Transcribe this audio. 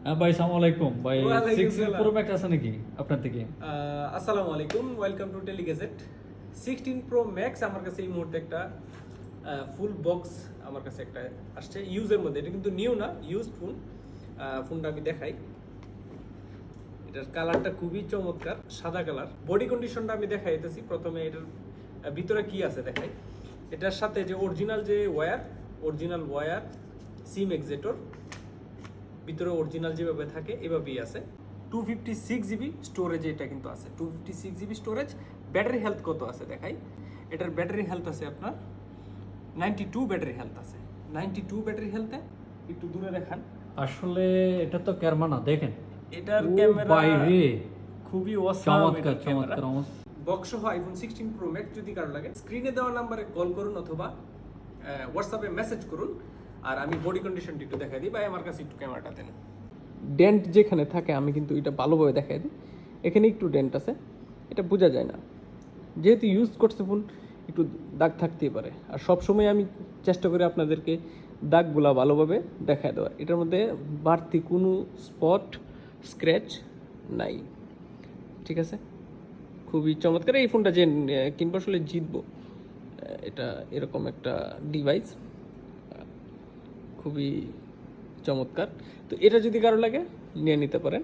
হ্যাঁ ভাই, সালাম আলাইকুম ভাই। ওয়ালাইকুম 16 সালাম। প্রো ম্যাক্স আছে নাকি আপনার থেকে? আসসালামু আলাইকুম, ওয়েলকাম টু টেলিগেজেট। 16 প্রো ম্যাক্স আমার কাছে এই মুহূর্তে একটা ফুল বক্স আমার কাছে একটা আসছে ইউজের মধ্যে। এটা কিন্তু নিউ না, ইউজ ফোন। ফোনটা আমি দেখাই। এটার কালারটা খুবই চমৎকার, সাদা কালার। বডি কন্ডিশনটা আমি দেখাই দিতেছি। প্রথমে এটার ভিতরে কি আছে দেখাই। এটার সাথে যে অরিজিনাল অরিজিনাল ওয়্যার, সিম এক্সেটর, ভিতরে অরিজিনাল যেভাবে থাকে এভাবেই আছে। 256 জিবি স্টোরেজ এটা কিন্তু আছে, 256 জিবি স্টোরেজ। ব্যাটারি হেলথ কত আছে দেখাই। এটার ব্যাটারি হেলথ আছে আপনার 92 ব্যাটারি হেলথ আছে। 92 ব্যাটারি হেলথে একটু দূরে দেখান। আসলে এটা তো ক্যামেরা না, দেখেন এটার ও ক্যামেরা ভাই রে, খুবই চমৎকার চমৎকার বক্স সহ আইফোন 16 প্রো ম্যাক্স যদি কারো লাগে স্ক্রিনে দেওয়া নাম্বারে কল করুন অথবা হোয়াটসঅ্যাপে মেসেজ করুন। আর আমি বডি কন্ডিশনটি একটু দেখাই দিই, ভাই আমার কাছে একটু ক্যামেরাটা দেন। ডেন্ট যেখানে থাকে আমি কিন্তু এটা ভালোভাবে দেখাই দিই। এখানে একটু ডেন্ট আছে, এটা বোঝা যায় না, যেহেতু ইউজ করছে ফোন একটু দাগ থাকতেই পারে। আর সবসময় আমি চেষ্টা করি আপনাদেরকে দাগগুলা ভালোভাবে দেখায় দেওয়ার। এটার মধ্যে বাড়তি কোনো স্পট স্ক্র্যাচ নাই, ঠিক আছে। খুবই চমৎকার এই ফোনটা, যে কিনবো আসলে জিতবো। এটা এরকম একটা ডিভাইস, খুবই চমৎকার। তো এটা যদি কারো লাগে নিয়ে নিতে পারেন।